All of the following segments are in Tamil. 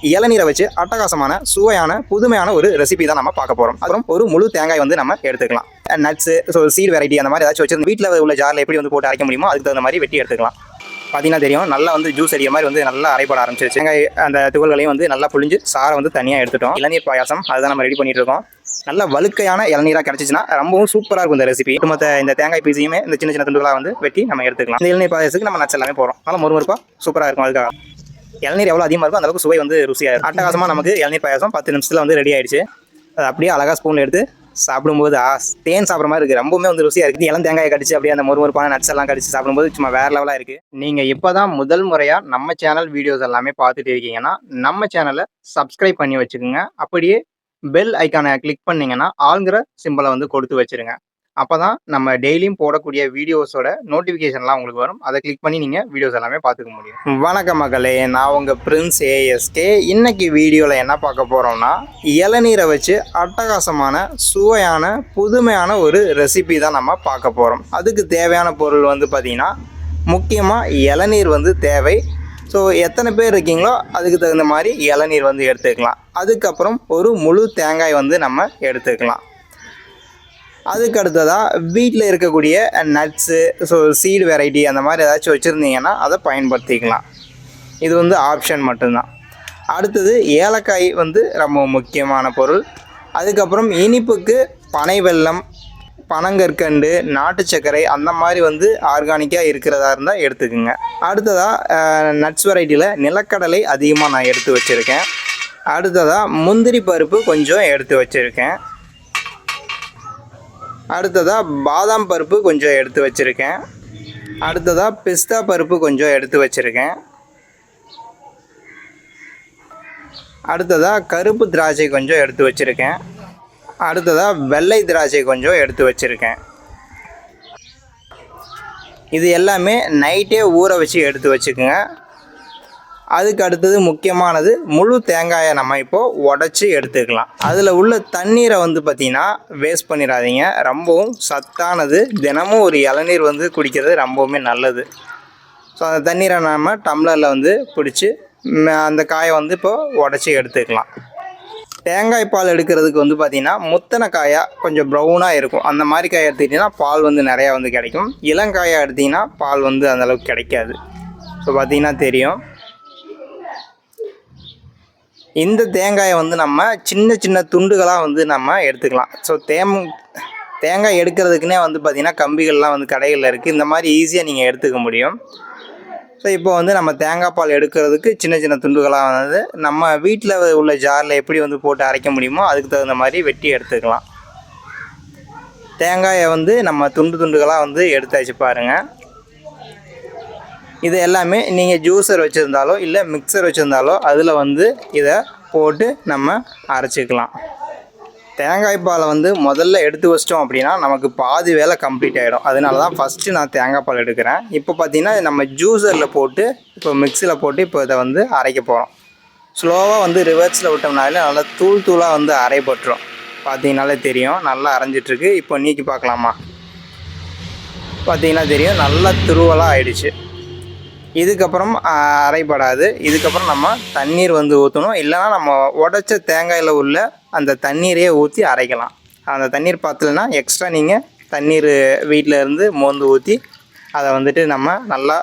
இளநீரை வச்சு அட்டகாசமான சுவையான புதுமையான ஒரு ரெசிபி தான் நம்ம பார்க்க போகிறோம். அப்புறம் ஒரு முழு தேங்காய் வந்து நம்ம எடுத்துக்கலாம். நட்ஸு, சீட் வெரைட்டி அந்த மாதிரி ஏதாச்சும் வச்சு வீட்டில் உள்ள ஜாரில் எப்படி வந்து போட்டு அரைக்க முடியுமோ அதுக்கு தகுந்த மாதிரி வெட்டி எடுத்துக்கலாம். பார்த்தீங்கன்னா தெரியும், நல்லா வந்து ஜூஸ் அடிக்கிற மாதிரி வந்து நல்லா அரைப்பட ஆரம்பிச்சிருச்சு. தேங்காய் அந்த துகள்களையும் வந்து நல்லா புழிஞ்சு சாரை வந்து தனியாக எடுத்துட்டோம். இளநீர் பாயாசம் அதுதான் நம்ம ரெடி பண்ணிட்டு இருக்கோம். நல்ல வழுக்கையான இளநீராக கிடச்சிச்சுன்னா ரொம்பவும் சூப்பராக இருக்கும் இந்த ரெசிபி. மொத்த இந்த தேங்காய் பீஸையுமே இந்த சின்ன சின்ன துண்டுகளாக வந்து வெட்டி நம்ம எடுத்துக்கலாம். இந்த இளநீர் பாயாசத்துக்கு நம்ம நட்ஸ் எல்லாமே போகிறோம். நல்லா மொறுமொறுப்பாக சூப்பராக இருக்கும். அதுக்காக இளநீர் எவ்வளோ அதிகமாக இருக்கும் அந்தளவுக்கு சுவை வந்து ருசியாக இருக்கும். அட்டகாசமாக நமக்கு இளநீர் பாயாசம் 10 நிமிஷத்தில் வந்து ரெடி ஆயிடுச்சு. அது அப்படியே அழகாக ஸ்பூனில் எடுத்து சாப்பிடும்போது தேன் சாப்பிட்ற மாதிரி இருக்குது. ரொம்பவுமே வந்து ருசியாக இருக்குது. இளம் தேங்காயை கடிச்சு அப்படியே அந்த மொறுமொறுப்பான நட்ஸ் எல்லாம் கடிச்சு சாப்பிடும்போது சும்மா வேறு லெவலாக இருக்குது. நீங்கள் இப்போ தான் முதல் முறையாக நம்ம சேனல் வீடியோஸ் எல்லாமே பார்த்துட்டு இருக்கீங்கன்னா நம்ம சேனலை சப்ஸ்கிரைப் பண்ணி வச்சுக்கோங்க. அப்படியே பெல் ஐக்கானை கிளிக் பண்ணிங்கன்னா ஆளுங்கிற சிம்பிளை வந்து கொடுத்து வச்சுருங்க. அப்போ தான் நம்ம டெய்லியும் போடக்கூடிய வீடியோஸோட நோட்டிஃபிகேஷன்லாம் உங்களுக்கு வரும். அதை கிளிக் பண்ணி நீங்கள் வீடியோஸ் எல்லாமே பார்த்துக்க முடியும். வணக்கம் மகளே, நான் உங்கள் பிரின்ஸ் ஏஎஸ்கே. இன்னைக்கு வீடியோவில் என்ன பார்க்க போகிறோம்னா இளநீரை வச்சு அட்டகாசமான சுவையான புதுமையான ஒரு ரெசிபி தான் நம்ம பார்க்க போகிறோம். அதுக்கு தேவையான பொருள் வந்து பார்த்திங்கன்னா முக்கியமாக இளநீர் வந்து தேவை. ஸோ எத்தனை பேர் இருக்கீங்களோ அதுக்கு தகுந்த மாதிரி இளநீர் வந்து எடுத்துக்கலாம். அதுக்கப்புறம் ஒரு முழு தேங்காய் வந்து நம்ம எடுத்துக்கலாம். அதுக்கு அடுத்ததாக வீட்டில் இருக்கக்கூடிய நட்ஸு, சீடு வெரைட்டி அந்த மாதிரி ஏதாச்சும் வச்சுருந்தீங்கன்னா அதை பயன்படுத்திக்கலாம். இது வந்து ஆப்ஷன் மட்டும்தான். அடுத்தது ஏலக்காய் வந்து ரொம்ப முக்கியமான பொருள். அதுக்கப்புறம் இனிப்புக்கு பனை வெல்லம், பனங்கற்கண்டு, நாட்டு சர்க்கரை அந்த மாதிரி வந்து ஆர்கானிக்காக இருக்கிறதா இருந்தால் எடுத்துக்கோங்க. அடுத்ததாக நட்ஸ் வெரைட்டியில் நிலக்கடலை அதிகமாக நான் எடுத்து வச்சுருக்கேன். அடுத்ததாக முந்திரி பருப்பு கொஞ்சம் எடுத்து வச்சுருக்கேன். அடுத்ததாக பாதாம் பருப்பு கொஞ்சம் எடுத்து வச்சுருக்கேன். அடுத்ததாக பிஸ்தா பருப்பு கொஞ்சம் எடுத்து வச்சுருக்கேன். அடுத்ததாக கருப்பு திராட்சை கொஞ்சம் எடுத்து வச்சுருக்கேன். அடுத்ததாக வெள்ளை திராட்சை கொஞ்சம் எடுத்து வச்சுருக்கேன். இது எல்லாமே நைட்டே ஊற வச்சு எடுத்து வச்சுக்கோங்க. அதுக்கு அடுத்தது முக்கியமானது முழு தேங்காயை நம்ம இப்போது உடச்சி எடுத்துக்கலாம். அதில் உள்ள தண்ணீரை வந்து பார்த்திங்கன்னா வேஸ்ட் பண்ணிடாதீங்க. ரொம்பவும் சத்தானது. தினமும் ஒரு இளநீர் வந்து குடிக்கிறது ரொம்பவுமே நல்லது. ஸோ அந்த தண்ணீரை நம்ம டம்ளரில் வந்து பிடிச்சி அந்த காயை வந்து இப்போது உடச்சி எடுத்துக்கலாம். தேங்காய் பால் எடுக்கிறதுக்கு வந்து பார்த்திங்கன்னா முத்தனை காயாக கொஞ்சம் ப்ரௌனாக இருக்கும். அந்த மாதிரி காயை எடுத்துக்கிட்டிங்கன்னா பால் வந்து நிறையா வந்து கிடைக்கும். இளங்காயாக எடுத்திங்கன்னா பால் வந்து அந்தளவுக்கு கிடைக்காது. ஸோ பார்த்திங்கன்னா தெரியும். இந்த தேங்காயை வந்து நம்ம சின்ன சின்ன துண்டுகளாக வந்து நம்ம எடுத்துக்கலாம். ஸோ தேங்காய் எடுக்கிறதுக்குனே வந்து பார்த்திங்கன்னா கம்பிகள்லாம் வந்து கடைகளில் இருக்குது. இந்த மாதிரி ஈஸியாக நீங்கள் எடுத்துக்க முடியும். ஸோ இப்போ வந்து நம்ம தேங்காய் பால் எடுக்கிறதுக்கு சின்ன சின்ன துண்டுகளாக வந்து நம்ம வீட்டில் உள்ள ஜாரில் எப்படி வந்து போட்டு அரைக்க முடியுமோ அதுக்கு தகுந்த மாதிரி வெட்டி எடுத்துக்கலாம். தேங்காயை வந்து நம்ம துண்டுகளாக வந்து எடுத்தாச்சு பாருங்கள். இது எல்லாமே நீங்கள் ஜூஸர் வச்சுருந்தாலோ இல்லை மிக்சர் வச்சுருந்தாலோ அதில் வந்து இதை போட்டு நம்ம அரைச்சிக்கலாம். தேங்காய் பாலை வந்து முதல்ல எடுத்து வச்சிட்டோம் அப்படின்னா நமக்கு பாதி வேலை கம்ப்ளீட் ஆகிடும். அதனால தான் ஃபஸ்ட்டு நான் தேங்காய் பால் எடுக்கிறேன். இப்போ பார்த்திங்கன்னா நம்ம ஜூஸரில் போட்டு இப்போ மிக்சியில் போட்டு இப்போ இதை வந்து அரைக்க போகிறோம். ஸ்லோவாக வந்து ரிவர்ஸில் விட்டோம்னாலே நல்லா தூளாக வந்து அரைப்பட்டுரும். பார்த்திங்கனாலே தெரியும் நல்லா அரைஞ்சிட்ருக்கு. இப்போ நீக்கி பார்க்கலாமா? பார்த்திங்கன்னா தெரியும் நல்லா துருவலாக ஆயிடுச்சு. இதுக்கப்புறம் அரைப்படாது. இதுக்கப்புறம் நம்ம தண்ணீர் வந்து ஊற்றணும். இல்லைனா நம்ம உடச்ச தேங்காயில் உள்ள அந்த தண்ணீரையே ஊற்றி அரைக்கலாம். அந்த தண்ணீர் பார்த்தலன்னா எக்ஸ்ட்ரா நீங்கள் தண்ணீர் வீட்டில் இருந்து மோந்து ஊற்றி அதை வந்துட்டு நம்ம நல்லா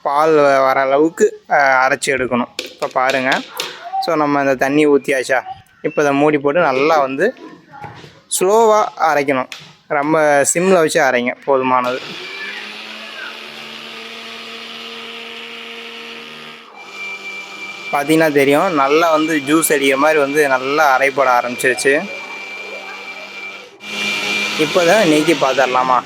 பால் வர அளவுக்கு அரைச்சி எடுக்கணும். இப்போ பாருங்கள். ஸோ நம்ம அந்த தண்ணி ஊற்றியாச்சா? இப்போ அதை மூடி போட்டு நல்லா வந்து ஸ்லோவாக அரைக்கணும். ரொம்ப சிம்மில் வச்சு அரைங்க, போதுமானது. பார்த்திங்கன்னா தெரியும் நல்லா வந்து ஜூஸ் அடிக்கிற மாதிரி வந்து நல்லா அரைப்பட ஆரம்பிச்சிருச்சு. இப்போ தான் நீக்கி பார்த்துடலாமா?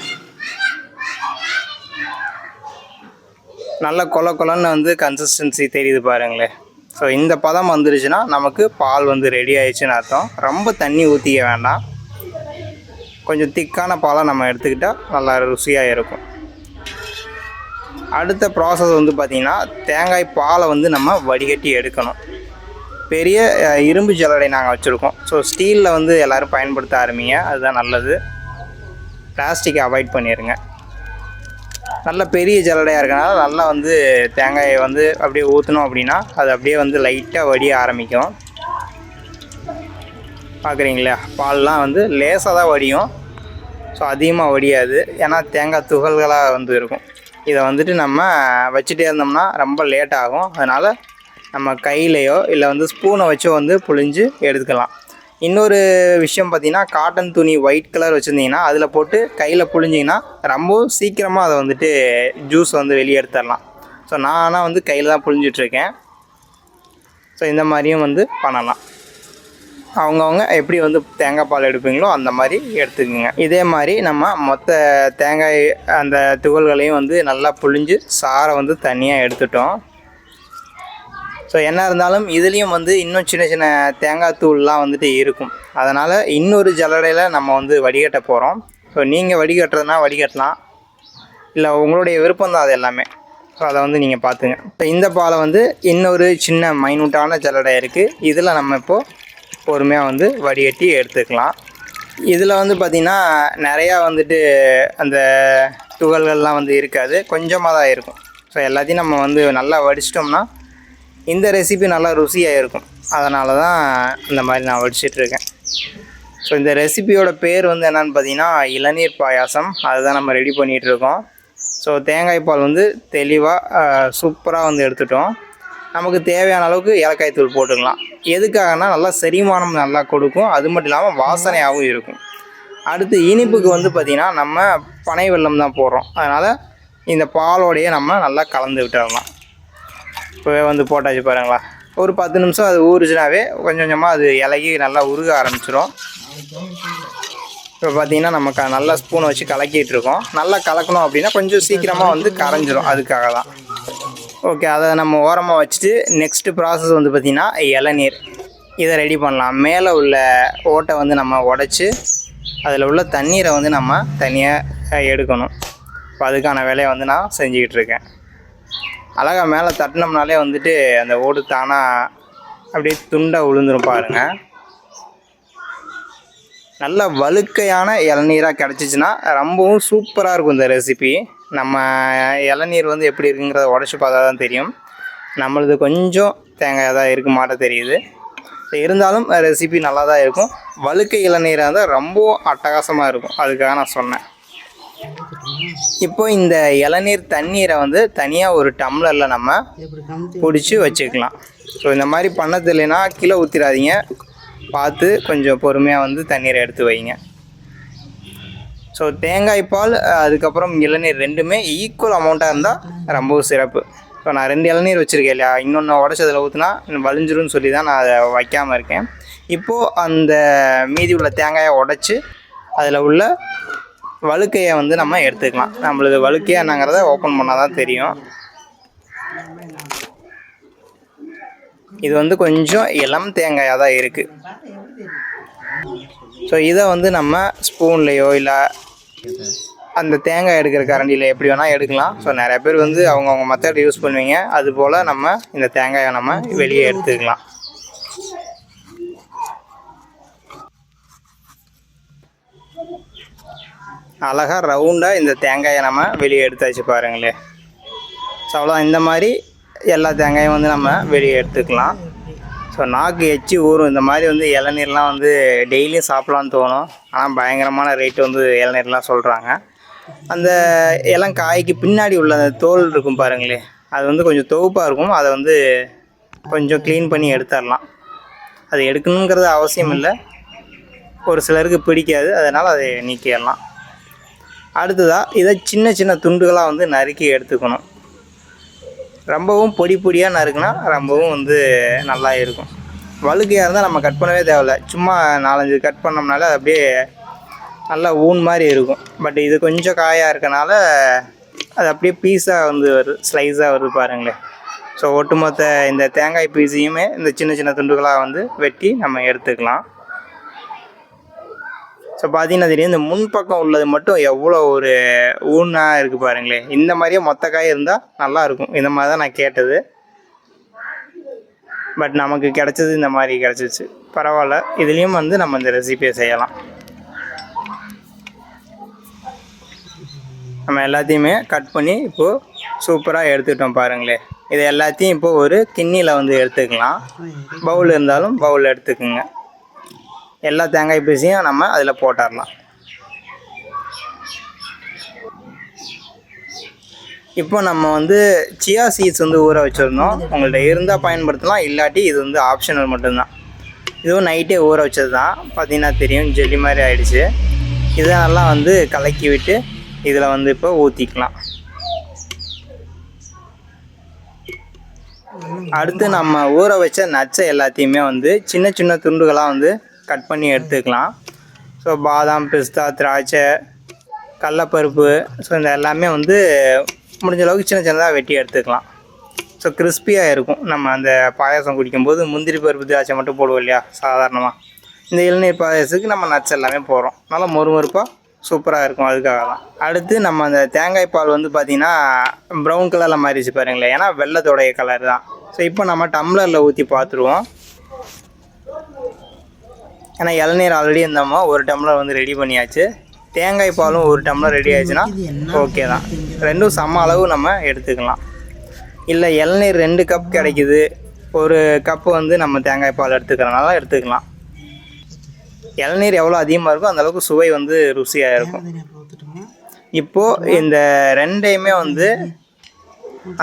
நல்லா கொலன்னு வந்து கன்சிஸ்டன்சி தெரியுது பாருங்களேன். ஸோ இந்த பதம் வந்துருச்சுன்னா நமக்கு பால் வந்து ரெடி ஆயிடுச்சுன்னு அர்த்தம். ரொம்ப தண்ணி ஊற்றிக்க வேண்டாம். கொஞ்சம் திக்கான பாலாக நம்ம எடுத்துக்கிட்டால் நல்லா ருசியாக இருக்கும். அடுத்த ப்ராசஸ் வந்து பார்த்திங்கன்னா தேங்காய் பாலை வந்து நம்ம வடிகட்டி எடுக்கணும். பெரிய இரும்பு ஜல்லடை நாங்கள் வச்சுருக்கோம். ஸோ ஸ்டீலில் வந்து எல்லோரும் பயன்படுத்த ஆரம்பிங்க, அதுதான் நல்லது. பிளாஸ்டிக்கை அவாய்ட் பண்ணிடுங்க. நல்ல பெரிய ஜல்லடையாக இருக்கனால நல்லா வந்து தேங்காயை வந்து அப்படியே ஊற்றினோம் அப்படின்னா அது அப்படியே வந்து லைட்டாக வடிய ஆரம்பிக்கும். பார்க்குறீங்களா, பால்லாம் வந்து லேசாக தான் வடியும். ஸோ அதிகமாக வடியாது, ஏன்னா தேங்காய் துகள்களாக வந்து இருக்கும். இதை வந்துட்டு நம்ம வச்சுட்டே இருந்தோம்னா ரொம்ப லேட் ஆகும். அதனால் நம்ம கையிலையோ இல்லை வந்து ஸ்பூனை வச்சோ வந்து புழிஞ்சு எடுத்துக்கலாம். இன்னொரு விஷயம் பார்த்திங்கன்னா, காட்டன் துணி ஒயிட் கலர் வச்சுருந்தீங்கன்னா அதில் போட்டு கையில் புழிஞ்சிங்கன்னா ரொம்ப சீக்கிரமாக அதை வந்துட்டு ஜூஸ் வந்து வெளியே எடுத்துடலாம். ஸோ நான் வந்து கையில் தான் புழிஞ்சிட்ருக்கேன். ஸோ இந்த மாதிரியும் வந்து பண்ணலாம். அவங்கவுங்க எப்படி வந்து தேங்காய் பால் எடுப்பீங்களோ அந்த மாதிரி எடுத்துக்கோங்க. இதே மாதிரி நம்ம மொத்த தேங்காய் அந்த துகள்களையும் வந்து நல்லா புழிஞ்சு சாறை வந்து தனியாக எடுத்துட்டோம். ஸோ என்ன இருந்தாலும் இதுலேயும் வந்து இன்னும் சின்ன சின்ன தேங்காய் தூள்லாம் வந்துட்டு இருக்கும். அதனால் இன்னொரு ஜல்லடையில் நம்ம வந்து வடிகட்ட போகிறோம். ஸோ நீங்கள் வடிகட்டுறதுனா வடிகட்டலாம், இல்லை உங்களுடைய விருப்பம் தான் அது எல்லாமே. ஸோ அதை வந்து நீங்கள் பார்த்துங்க. இப்போ இந்த பாலை வந்து இன்னொரு சின்ன மைனூட்டான ஜல்லடை இருக்குது, இதில் நம்ம இப்போது பொறுமையாக வந்து வடிகட்டி எடுத்துக்கலாம். இதில் வந்து பார்த்திங்கன்னா நிறையா வந்துட்டு அந்த துகள்கள்லாம் வந்து இருக்காது, கொஞ்சமாக தான் இருக்கும். ஸோ எல்லாத்தையும் நம்ம வந்து நல்லா வடிச்சிட்டோம்னா இந்த ரெசிபி நல்லா ருசியாக இருக்கும். அதனால தான் இந்த மாதிரி நான் வடிச்சிட்ருக்கேன். ஸோ இந்த ரெசிபியோட பேர் வந்து என்னென்னு பார்த்தீங்கன்னா இளநீர் பாயாசம். அதுதான் நம்ம ரெடி பண்ணிகிட்ருக்கோம். ஸோ தேங்காய் பால் வந்து தெளிவாக சூப்பராக வந்து எடுத்துட்டோம். நமக்கு தேவையான அளவுக்கு ஏலக்காய் தூள் போட்டுக்கலாம். எதுக்காகனா நல்லா செரிமானம் நல்லா கொடுக்கும், அது மட்டும் இல்லாமல் வாசனையாகவும் இருக்கும். அடுத்து இனிப்புக்கு வந்து பார்த்திங்கன்னா நம்ம பனை வெல்லம் தான் போடுறோம். அதனால் இந்த பாலோடையே நம்ம நல்லா கலந்து விட்டுடலாம். இப்போவே வந்து போட்டாச்சு பாருங்களா, ஒரு 10 நிமிஷம் அது ஊறுச்சுனாவே கொஞ்சம் கொஞ்சமாக அது இலகி நல்லா உருக ஆரம்பிச்சிடும். இப்போ பார்த்திங்கன்னா நம்ம நல்லா ஸ்பூனை வச்சு கலக்கிட்டுருக்கோம். நல்லா கலக்கணும் அப்படின்னா கொஞ்சம் சீக்கிரமாக வந்து கரைஞ்சிரும், அதுக்காக தான். ஓகே, அதை நம்ம ஓரமாக வச்சுட்டு நெக்ஸ்ட்டு ப்ராசஸ் வந்து பார்த்திங்கன்னா இளநீர். இதை ரெடி பண்ணலாம். மேலே உள்ள ஓட்டை வந்து நம்ம உடச்சி அதில் உள்ள தண்ணீரை வந்து நம்ம தனியாக எடுக்கணும். இப்போ அதுக்கான வேலையை வந்து நான் செஞ்சுக்கிட்டு இருக்கேன். அழகாக மேலே தட்டினோம்னாலே வந்துட்டு அந்த ஓடு தானாக அப்படியே துண்டாக விழுந்துரும் பாருங்கள். நல்ல வழுக்கையான இளநீராக கிடச்சிச்சின்னா ரொம்பவும் சூப்பராக இருக்கும் இந்த ரெசிபி. நம்ம இளநீர் வந்து எப்படி இருக்குங்கிறத உடச்சி பார்த்தா தான் தெரியும். நம்மளது கொஞ்சம் தேங்காய் தான் இருக்க மாட்ட தெரியுது. இருந்தாலும் ரெசிபி நல்லா தான் இருக்கும். வழுக்கை இளநீராக இருந்தால் ரொம்ப அட்டகாசமாக இருக்கும், அதுக்காக நான் சொன்னேன். இப்போ இந்த இளநீர் தண்ணீரை வந்து தனியாக ஒரு டம்ளரில் நம்ம பிடிச்சி வச்சுக்கலாம். ஸோ இந்த மாதிரி பண்ணது இல்லைன்னா கீழே ஊற்றிடாதீங்க, பார்த்து கொஞ்சம் பொறுமையாக வந்து தண்ணீரை எடுத்து வைங்க. ஸோ தேங்காய் பால் அதுக்கப்புறம் இளநீர் ரெண்டுமே ஈக்குவல் அமௌண்ட்டாக இருந்தால் ரொம்பவும் சிறப்பு. ஸோ நான் 2 இளநீர் வச்சுருக்கேன் இல்லையா, இன்னொன்று உடச்சதில் ஊற்றினா வலிஞ்சிரும்னு சொல்லி தான் நான் அதை வைக்காமல் இருக்கேன். இப்போது அந்த மீதி உள்ள தேங்காயை உடச்சி அதில் உள்ள வழுக்கையை வந்து நம்ம எடுத்துக்கலாம். நம்மளது வழுக்கையாக என்னங்கிறத ஓப்பன் பண்ணால் தான் தெரியும். இது வந்து கொஞ்சம் இளம் தேங்காயாக தான் இருக்குது. ஸோ இதை வந்து நம்ம ஸ்பூன்லேயோ இல்லை அந்த தேங்காய் எடுக்கிற கரண்டியில் எப்படி வேணால் எடுக்கலாம். ஸோ நிறைய பேர் வந்து அவங்கவுங்க மெத்தட் யூஸ் பண்ணுவீங்க. அதுபோல் நம்ம இந்த தேங்காயை நம்ம வெளியே எடுத்துக்கலாம். அழகாக ரவுண்டாக இந்த தேங்காயை நம்ம வெளியே எடுத்தாச்சு பாருங்களே. ஸோ அவ்வளோதான், இந்த மாதிரி எல்லா தேங்காயும் வந்து நம்ம வெளியே எடுத்துக்கலாம். ஸோ நாக்கு எச்சி ஊறும். இந்த மாதிரி வந்து இளநீர்லாம் வந்து டெய்லியும் சாப்பிட்லான்னு தோணும். ஆனால் பயங்கரமான ரேட்டு வந்து இளநீர்லாம் சொல்கிறாங்க. அந்த இளங்காய்க்கு பின்னாடி உள்ள அந்த தோல் இருக்கும் பாருங்களே, அது வந்து கொஞ்சம் தொகுப்பாக இருக்கும். அதை வந்து கொஞ்சம் க்ளீன் பண்ணி எடுத்துடலாம். அது எடுக்கணுங்கிறது அவசியம் இல்லை, ஒரு சிலருக்கு பிடிக்காது, அதனால் அதை நீக்கிடலாம். அடுத்ததாக இதை சின்ன சின்ன துண்டுகளாக வந்து நறுக்கி எடுத்துக்கணும். ரொம்பவும் பொடி பொடியாக நறுக்குனா ரொம்பவும் வந்து நல்லா இருக்கும். வழுக்கையாக இருந்தால் நம்ம கட் பண்ணவே தேவையில்லை, சும்மா 4-5 கட் பண்ணோம்னால அது அப்படியே நல்லா ஊன் மாதிரி இருக்கும். பட் இது கொஞ்சம் காயாக இருக்கனால அது அப்படியே பீஸாக வந்து வருது, ஸ்லைஸாக வருது பாருங்களேன். ஸோ ஒட்டுமொத்த இந்த தேங்காய் பீஸையுமே இந்த சின்ன சின்ன துண்டுகளாக வந்து வெட்டி நம்ம எடுத்துக்கலாம். ஸோ பார்த்தீங்கன்னா தெரியும், இந்த முன்பக்கம் உள்ளது மட்டும் எவ்வளோ ஒரு ஊனாக இருக்குது பாருங்களேன். இந்த மாதிரியே மொத்த காய் இருந்தால் நல்லாயிருக்கும். இந்த மாதிரி தான் நான் கேட்டது. பட் நமக்கு கிடச்சது இந்த மாதிரி கிடச்சிச்சு, பரவாயில்ல. இதுலேயும் வந்து நம்ம இந்த ரெசிபியை செய்யலாம். நம்ம எல்லாத்தையுமே கட் பண்ணி இப்போது சூப்பராக எடுத்துக்கிட்டோம் பாருங்களேன். இது எல்லாத்தையும் இப்போது ஒரு கிண்ணியில் வந்து எடுத்துக்கலாம். பவுல் இருந்தாலும் பவுல் எடுத்துக்குங்க. எல்லா தேங்காய் பீஸையும் நம்ம அதில் போட்டுடலாம். இப்போ நம்ம வந்து சியா சீட்ஸ் வந்து ஊற வச்சுருந்தோம். உங்கள்கிட்ட இருந்தால் பயன்படுத்தலாம், இல்லாட்டி இது வந்து ஆப்ஷனல் மட்டும்தான். இதுவும் நைட்டே ஊற வச்சது தான். பார்த்திங்கன்னா தெரியும், ஜெல்லி மாதிரி ஆகிடுச்சு. இதை நல்லா வந்து கலக்கி விட்டு இதில் வந்து இப்போ ஊற்றிக்கலாம். அடுத்து நம்ம ஊற வச்ச நட்ஸை எல்லாத்தையுமே வந்து சின்ன சின்ன துண்டுகளாக வந்து கட் பண்ணி எடுத்துக்கலாம். ஸோ பாதாம், பிஸ்தா, திராட்சை, கடலப்பருப்பு, ஸோ இந்த எல்லாமே வந்து முடிஞ்ச அளவுக்கு சின்ன சின்னதாக வெட்டி எடுத்துக்கலாம். ஸோ கிறிஸ்பியாக இருக்கும். நம்ம அந்த பாயாசம் குடிக்கும்போது முந்திரி பருப்பு, திராட்சை மட்டும் போடுவோம் இல்லையா சாதாரணமாக. இந்த இளநீர் பாயாசத்துக்கு நம்ம நட்ஸ் எல்லாமே போடுறோம். நல்லா மொறுமொறுப்பாக சூப்பராக இருக்கும். அதுக்காக தான். அடுத்து நம்ம அந்த தேங்காய் பால் வந்து பார்த்திங்கன்னா ப்ரௌன் கலரில் மாறிடுச்சு பாருங்களேன். ஏன்னா வெள்ளத்தோடைய கலர் தான். ஸோ இப்போ நம்ம டம்ளரில் ஊற்றி பார்த்துருவோம். ஏன்னா இளநீர் ஆல்ரெடி இருந்தோமோ ஒரு டம்ளர் வந்து ரெடி பண்ணியாச்சு. தேங்காய் பாலும் ஒரு டம்ளர் ரெடி ஆயிடுச்சுன்னா ஓகே தான். ரெண்டும் சம அளவு நம்ம எடுத்துக்கலாம். இல்லை இளநீர் 2 கப் கிடைக்குது, ஒரு கப்பு வந்து நம்ம தேங்காய் பால் எடுத்துக்கிறனால எடுத்துக்கலாம். இளநீர் எவ்வளோ அதிகமாக இருக்கோ அந்தளவுக்கு சுவை வந்து ருசியாக இருக்கும். இப்போது இந்த ரெண்டையுமே வந்து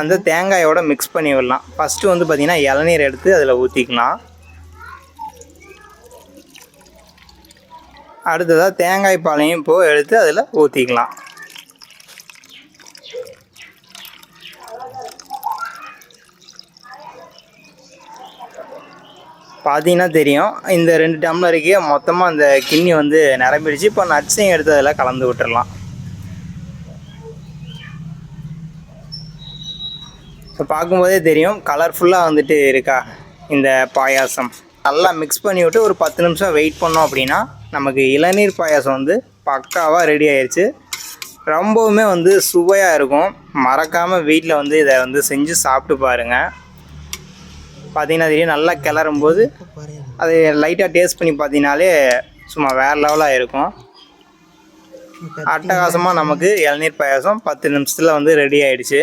அந்த தேங்காயோட மிக்ஸ் பண்ணி விடலாம். ஃபஸ்ட்டு வந்து பார்த்திங்கன்னா இளநீர் எடுத்து அதில் ஊற்றிக்கலாம். அடுத்ததாக தேங்காய் பாலையும் இப்போது எடுத்து அதில் ஊற்றிக்கலாம். பார்த்தீங்கன்னா தெரியும், இந்த 2 டம்ளருக்கே மொத்தமாக அந்த கிண்ணி வந்து நிரம்பிடுச்சு. இப்போ நட்ஸையும் எடுத்து அதில் கலந்து விட்டுடலாம். இப்போ பார்க்கும்போதே தெரியும் கலர்ஃபுல்லாக வந்துட்டு இருக்கா இந்த பாயாசம். நல்லா மிக்ஸ் பண்ணி விட்டு ஒரு 10 நிமிஷம் வெயிட் பண்ணோம் அப்படின்னா நமக்கு இளநீர் பாயாசம் வந்து பக்காவாக ரெடி ஆயிடுச்சு. ரொம்பவுமே வந்து சுவையாக இருக்கும். மறக்காமல் வீட்டில் வந்து இதை வந்து செஞ்சு சாப்பிட்டு பாருங்கள். பார்த்திங்கன்னா தெரியும், நல்லா கிளறும் போது அது லைட்டாக டேஸ்ட் பண்ணி பார்த்தீங்கனாலே சும்மா வேறு லெவலாக இருக்கும். அட்டகாசமாக நமக்கு இளநீர் பாயாசம் 10 நிமிஷத்தில் வந்து ரெடி ஆகிடுச்சு.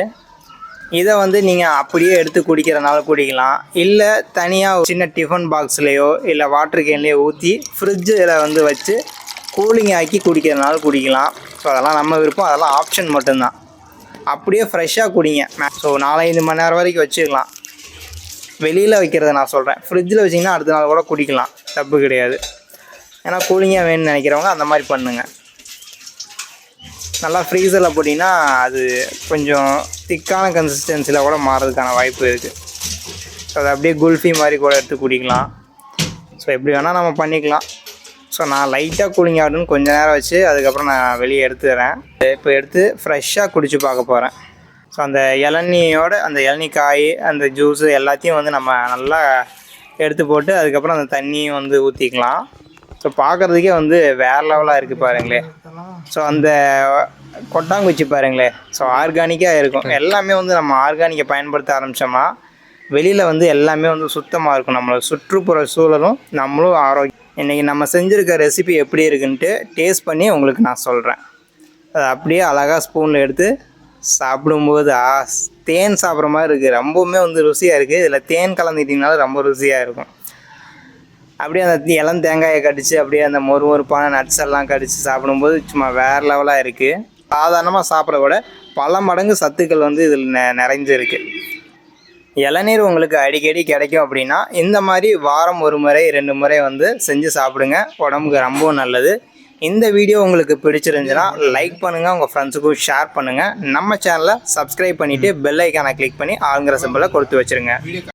இதை வந்து நீங்கள் அப்படியே எடுத்து குடிக்கிறனால குடிக்கலாம், இல்லை தனியாக சின்ன டிஃபன் பாக்ஸ்லேயோ இல்லை வாட்டர் கேன்லேயோ ஊற்றி ஃப்ரிட்ஜில் வந்து வச்சு கூலிங் ஆக்கி குடிக்கிறனால குடிக்கலாம். ஸோ அதெல்லாம் நம்ம விருப்பம், அதெல்லாம் ஆப்ஷன் மட்டும்தான். அப்படியே ஃப்ரெஷ்ஷாக குடிங்க. ஸோ 4-5 மணி நேரம் வரைக்கும் வச்சுக்கலாம். வெளியில் வைக்கிறத நான் சொல்கிறேன். ஃப்ரிட்ஜில் வச்சிங்கன்னா அடுத்த நாள் கூட குடிக்கலாம், தப்பு கிடையாது. ஏன்னா கூலிங்காக வேணும்னு நினைக்கிறவங்க அந்த மாதிரி பண்ணுங்கள். நல்லா ஃப்ரீசரில் போட்டிங்கன்னா அது கொஞ்சம் திக்கான கன்சிஸ்டன்சியில் கூட மாறதுக்கான வாய்ப்பு இருக்குது. ஸோ அதை அப்படியே குல்ஃபி மாதிரி கூட எடுத்து குடிக்கலாம். ஸோ எப்படி வேணால் நம்ம பண்ணிக்கலாம். ஸோ நான் லைட்டாக கூலிங் ஆகணும்னு கொஞ்சம் நேரம் வச்சு அதுக்கப்புறம் நான் வெளியே எடுத்துக்கிறேன். இப்போ எடுத்து ஃப்ரெஷ்ஷாக குடிச்சு பார்க்க போகிறேன். ஸோ அந்த இளநியோட அந்த இளநிக்காய், அந்த ஜூஸு எல்லாத்தையும் வந்து நம்ம நல்லா எடுத்து போட்டு அதுக்கப்புறம் அந்த தண்ணியும் வந்து ஊற்றிக்கலாம். ஸோ பார்க்குறதுக்கே வந்து வேறு லெவலாக இருக்குது பாருங்களேன். ஸோ அந்த கொட்டாங்குச்சி பாருங்களேன், ஸோ ஆர்கானிக்காக இருக்கும். எல்லாமே வந்து நம்ம ஆர்கானிக்கை பயன்படுத்த ஆரம்பித்தோம்னா வெளியில் வந்து எல்லாமே வந்து சுத்தமாக இருக்கும். நம்மளோட சுற்றுப்புற சூழலும் நம்மளும் ஆரோக்கியம். இன்றைக்கி நம்ம செஞ்சுருக்க ரெசிபி எப்படி இருக்குன்ட்டு டேஸ்ட் பண்ணி உங்களுக்கு நான் சொல்கிறேன். அது அப்படியே அழகாக ஸ்பூனில் எடுத்து சாப்பிடும்போது தேன் சாப்பிட்ற மாதிரி இருக்குது. ரொம்பவுமே வந்து ருசியாக இருக்குது. இதில் தேன் கலந்துக்கிட்டிங்கனாலும் ரொம்ப ருசியாக இருக்கும். அப்படியே அந்த இளம் தேங்காயை கடித்து அப்படியே அந்த மொறுமொறுப்பான நட்ஸ் எல்லாம் கடித்து சாப்பிடும்போது சும்மா வேறு லெவலாக இருக்குது. சாதாரணமாக சாப்பிட விட பல மடங்கு சத்துக்கள் வந்து இதில் நிறைஞ்சிருக்கு. இளநீர் உங்களுக்கு அடிக்கடி கிடைக்கும் அப்படின்னா இந்த மாதிரி வாரம் 1 முறை 2 முறை வந்து செஞ்சு சாப்பிடுங்க. உடம்புக்கு ரொம்பவும் நல்லது. இந்த வீடியோ உங்களுக்கு பிடிச்சிருந்துச்சுன்னா லைக் பண்ணுங்கள், உங்கள் ஃப்ரெண்ட்ஸுக்கும் ஷேர் பண்ணுங்கள். நம்ம சேனலை சப்ஸ்கிரைப் பண்ணிவிட்டு பெல் ஐக்கானை கிளிக் பண்ணி ஆளுங்கிற சிம்பிளை கொடுத்து வச்சுருங்க.